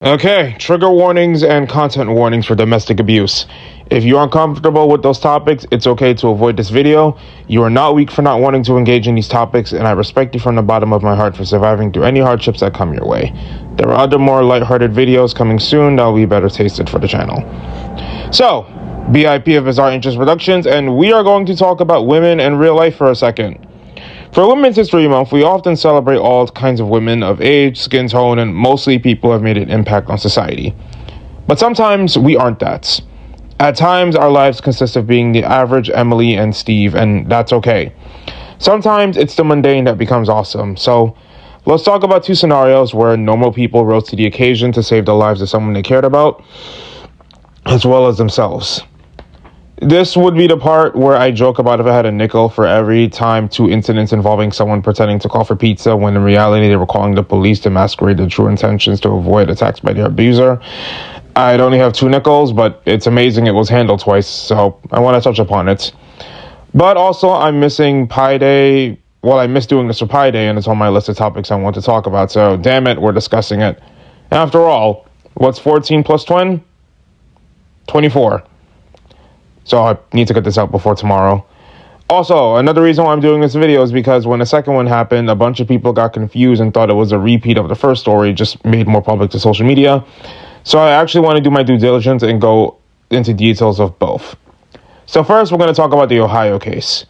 Okay, trigger warnings and content warnings for domestic abuse. If you're uncomfortable with those topics, it's okay to avoid this video. You are not weak for not wanting to engage in these topics, and I respect you from the bottom of my heart for surviving through any hardships that come your way. There are other more lighthearted videos coming soon that will be better tasted for the channel. So, BIP of Bizarre Interest Productions, and we are going to talk about women and real life for a second. For Women's History Month, we often celebrate all kinds of women of age, skin tone, and mostly people who have made an impact on society. But sometimes we aren't that. At times, our lives consist of being the average Emily and Steve, and that's okay. Sometimes it's the mundane that becomes awesome. So let's talk about two scenarios where normal people rose to the occasion to save the lives of someone they cared about, as well as themselves. This would be the part where I joke about if I had a nickel for every time two incidents involving someone pretending to call for pizza when in reality they were calling the police to masquerade their true intentions to avoid attacks by their abuser. I'd only have 2 nickels, but it's amazing it was handled twice, so I want to touch upon it. But also, I'm missing Pi Day. Well, I missed doing this for Pi Day, and it's on my list of topics I want to talk about, so damn it, we're discussing it. After all, what's 14 plus 20? 24. So I need to get this out before tomorrow. Also, another reason why I'm doing this video is because when the second one happened, a bunch of people got confused and thought it was a repeat of the first story, just made more public to social media. So I actually want to do my due diligence and go into details of both. So first, we're going to talk about the Ohio case.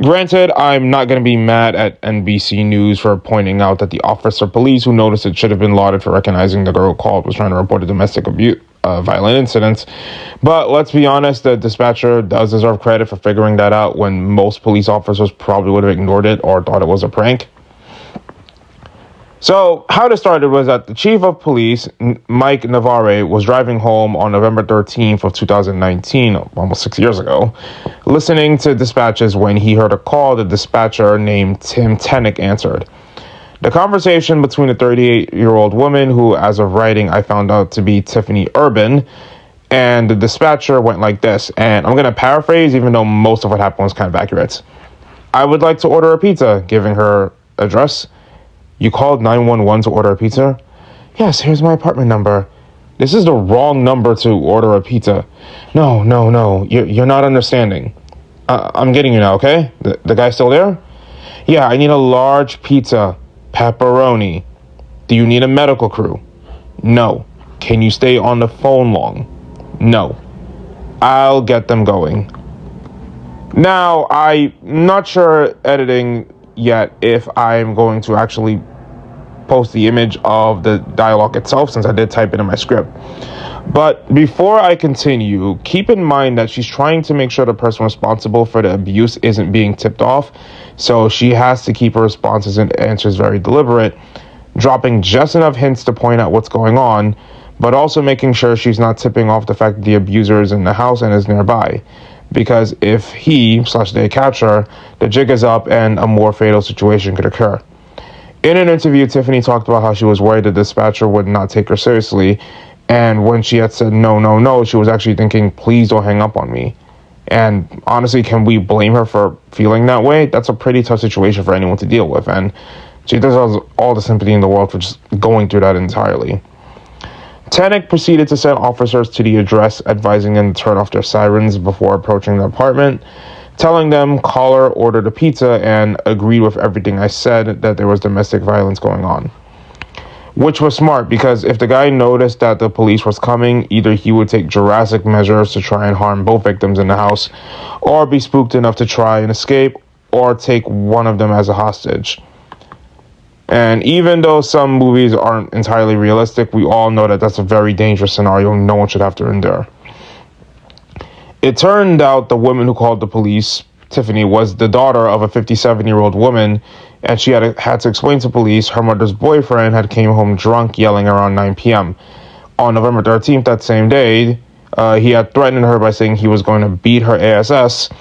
Granted, I'm not going to be mad at NBC News for pointing out that the officer police who noticed it should have been lauded for recognizing the girl called was trying to report a domestic abuse. Violent incidents. But let's be honest, the dispatcher does deserve credit for figuring that out when most police officers probably would have ignored it or thought it was a prank. So how this started was that the chief of police, Mike Navarre, was driving home on November 13th of 2019, almost 6 years ago, listening to dispatches when he heard a call the dispatcher named Tim Tenick answered. The conversation between a 38-year-old woman, who, as of writing, I found out to be Tiffany Urban, and the dispatcher went like this, and I'm going to paraphrase, even though most of what happened was kind of accurate. I would like to order a pizza, giving her address. You called 911 to order a pizza? Yes, here's my apartment number. This is the wrong number to order a pizza. No, you're not understanding. I'm getting you now, okay? The guy still there? Yeah, I need a large pizza. Pepperoni. Do you need a medical crew? No. Can you stay on the phone long? No. I'll get them going. Now, I'm not sure editing yet if I'm going to actually post the image of the dialogue itself, since I did type it in my script. But before I continue, keep in mind that she's trying to make sure the person responsible for the abuse isn't being tipped off, so she has to keep her responses and answers very deliberate, dropping just enough hints to point out what's going on, but also making sure she's not tipping off the fact that the abuser is in the house and is nearby. Because if they catch her, the jig is up and a more fatal situation could occur. In an interview, Tiffany talked about how she was worried the dispatcher would not take her seriously, and when she had said no, she was actually thinking, please don't hang up on me. And honestly, can we blame her for feeling that way? That's a pretty tough situation for anyone to deal with, and she deserves all the sympathy in the world for just going through that entirely. Tenick proceeded to send officers to the address, advising them to turn off their sirens before approaching the apartment, telling them, call her, order the pizza, and agreed with everything I said that there was domestic violence going on. Which was smart, because if the guy noticed that the police was coming, either he would take drastic measures to try and harm both victims in the house, or be spooked enough to try and escape, or take one of them as a hostage. And even though some movies aren't entirely realistic, we all know that that's a very dangerous scenario no one should have to endure. It turned out the woman who called the police, Tiffany, was the daughter of a 57-year-old woman, and she had to explain to police her mother's boyfriend had came home drunk, yelling around 9 p.m. On November 13th, that same day, he had threatened her by saying he was going to beat her ass,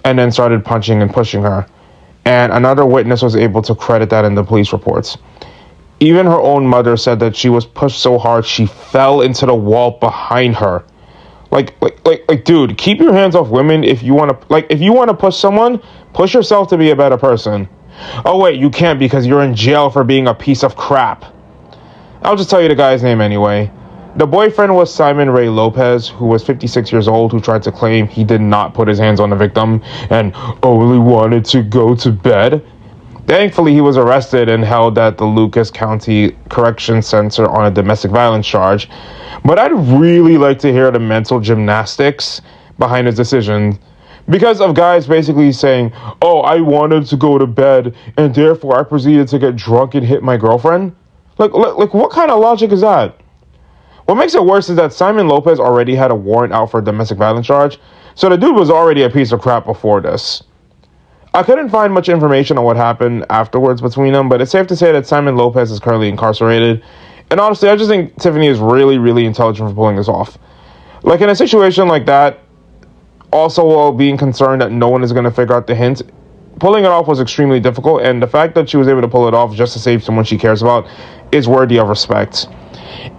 and then started punching and pushing her. And another witness was able to credit that in the police reports. Even her own mother said that she was pushed so hard she fell into the wall behind her. Like, dude, keep your hands off women if you want to push someone, push yourself to be a better person. Oh, wait, you can't because you're in jail for being a piece of crap. I'll just tell you the guy's name anyway. The boyfriend was Simon Ray Lopez, who was 56 years old, who tried to claim he did not put his hands on the victim and only wanted to go to bed. Thankfully, he was arrested and held at the Lucas County Correction Center on a domestic violence charge. But I'd really like to hear the mental gymnastics behind his decision. Because of guys basically saying, oh, I wanted to go to bed and therefore I proceeded to get drunk and hit my girlfriend. Like, what kind of logic is that? What makes it worse is that Simon Lopez already had a warrant out for a domestic violence charge, so the dude was already a piece of crap before this. I couldn't find much information on what happened afterwards between them, but it's safe to say that Simon Lopez is currently incarcerated. And honestly, I just think Tiffany is really, really intelligent for pulling this off. Like, in a situation like that, also while being concerned that no one is going to figure out the hint, pulling it off was extremely difficult, and the fact that she was able to pull it off just to save someone she cares about is worthy of respect.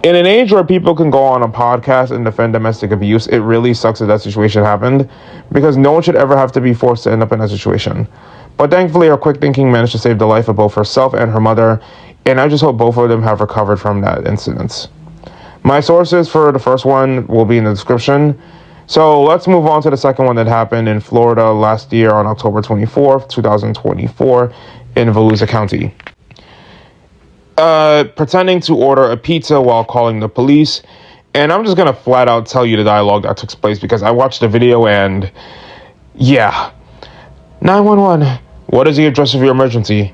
In an age where people can go on a podcast and defend domestic abuse, it really sucks that situation happened, because no one should ever have to be forced to end up in that situation. But thankfully, her quick thinking managed to save the life of both herself and her mother, and I just hope both of them have recovered from that incident. My sources for the first one will be in the description. So let's move on to the second one that happened in Florida last year on October 24th, 2024 in Volusia County. Pretending to order a pizza while calling the police. And I'm just going to flat out tell you the dialogue that took place because I watched the video and yeah. 911, what is the address of your emergency?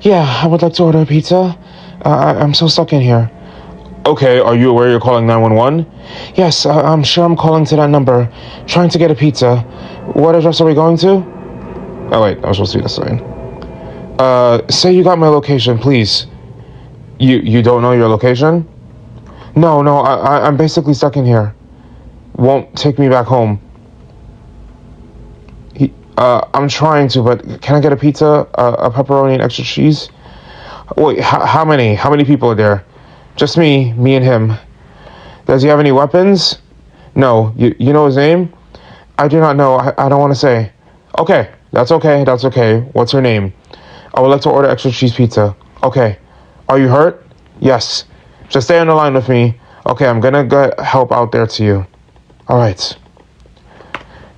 Yeah, I would like to order a pizza. I'm so stuck in here. Okay, are you aware you're calling 911? Yes, I'm sure I'm calling to that number, trying to get a pizza. What address are we going to? Oh wait, I was supposed to be this sign. Say you got my location, please. You don't know your location? No, I'm basically stuck in here. Won't take me back home. I'm trying to, but can I get a pizza, a pepperoni and extra cheese? Wait, how many? How many people are there? Just me and him. Does he have any weapons? No. You know his name? I do not know. I don't want to say. Okay, that's okay. What's her name? I would like to order extra cheese pizza. Okay. Are you hurt? Yes. Just stay on the line with me. Okay, I'm gonna get help out there to you. All right.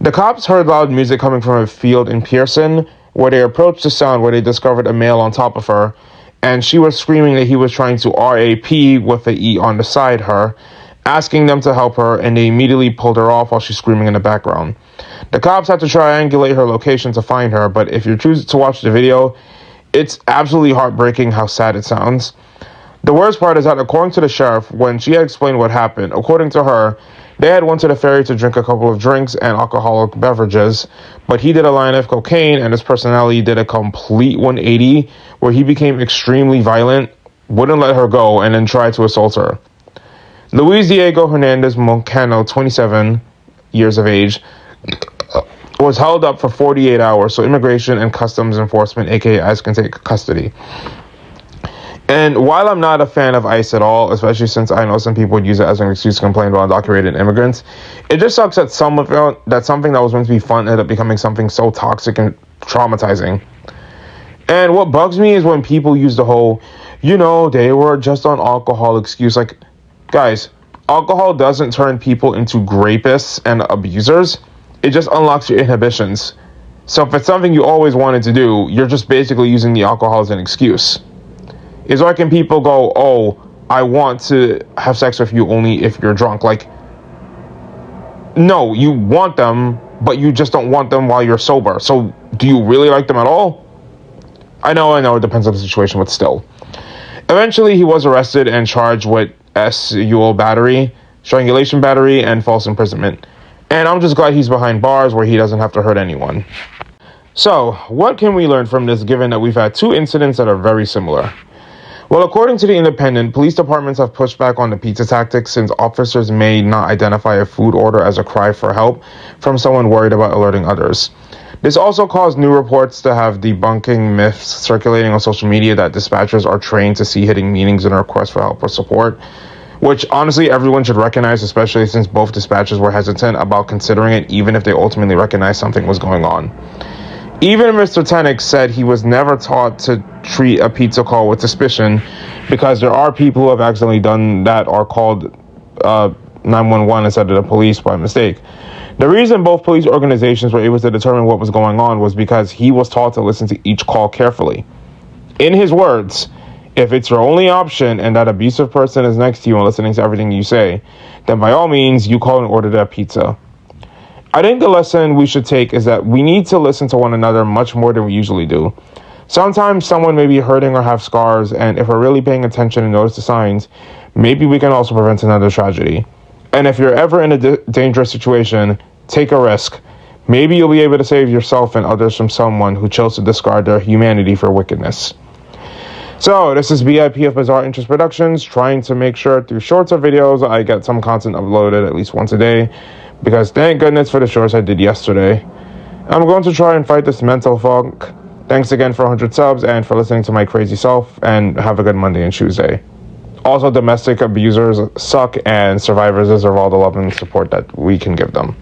The cops heard loud music coming from a field in Pearson, where they approached the sound where they discovered a male on top of her, and she was screaming that he was trying to RAP with the E on the side her, asking them to help her, and they immediately pulled her off while she's screaming in the background. The cops had to triangulate her location to find her, but if you choose to watch the video, it's absolutely heartbreaking how sad it sounds. The worst part is that according to the sheriff, when she had explained what happened, according to her, they had went to the ferry to drink a couple of drinks and alcoholic beverages, but he did a line of cocaine and his personality did a complete 180 where he became extremely violent, wouldn't let her go, and then tried to assault her. Luis Diego Hernandez Moncano, 27 years of age, was held up for 48 hours, so Immigration and Customs Enforcement, aka ICE, can take custody. And while I'm not a fan of ICE at all, especially since I know some people would use it as an excuse to complain about undocumented immigrants, it just sucks that something that was meant to be fun ended up becoming something so toxic and traumatizing. And what bugs me is when people use the whole, they were just on alcohol excuse. Like, guys, alcohol doesn't turn people into grapists and abusers. It just unlocks your inhibitions. So if it's something you always wanted to do, you're just basically using the alcohol as an excuse. Is why can people go, oh, I want to have sex with you only if you're drunk? Like, no, you want them, but you just don't want them while you're sober. So do you really like them at all? I know, it depends on the situation, but still. Eventually, he was arrested and charged with SUL battery, strangulation battery, and false imprisonment. And I'm just glad he's behind bars where he doesn't have to hurt anyone. So, what can we learn from this given that we've had two incidents that are very similar? Well, according to The Independent, police departments have pushed back on the pizza tactics since officers may not identify a food order as a cry for help from someone worried about alerting others. This also caused new reports to have debunking myths circulating on social media that dispatchers are trained to see hidden meanings in a request for help or support, which honestly everyone should recognize, especially since both dispatchers were hesitant about considering it even if they ultimately recognized something was going on. Even Mr. Tenick said he was never taught to treat a pizza call with suspicion, because there are people who have accidentally done that or called 911 instead of the police by mistake. The reason both police organizations were able to determine what was going on was because he was taught to listen to each call carefully. In his words, if it's your only option and that abusive person is next to you and listening to everything you say, then by all means, you call and order that pizza. I think the lesson we should take is that we need to listen to one another much more than we usually do. Sometimes someone may be hurting or have scars, and if we're really paying attention and notice the signs, maybe we can also prevent another tragedy. And if you're ever in a dangerous situation, take a risk. Maybe you'll be able to save yourself and others from someone who chose to discard their humanity for wickedness. So, this is BIP of Bizarre Interest Productions, trying to make sure through shorts or videos I get some content uploaded at least once a day, because thank goodness for the shorts I did yesterday. I'm going to try and fight this mental funk. Thanks again for 100 subs and for listening to my crazy self, and have a good Monday and Tuesday. Also, domestic abusers suck, and survivors deserve all the love and support that we can give them.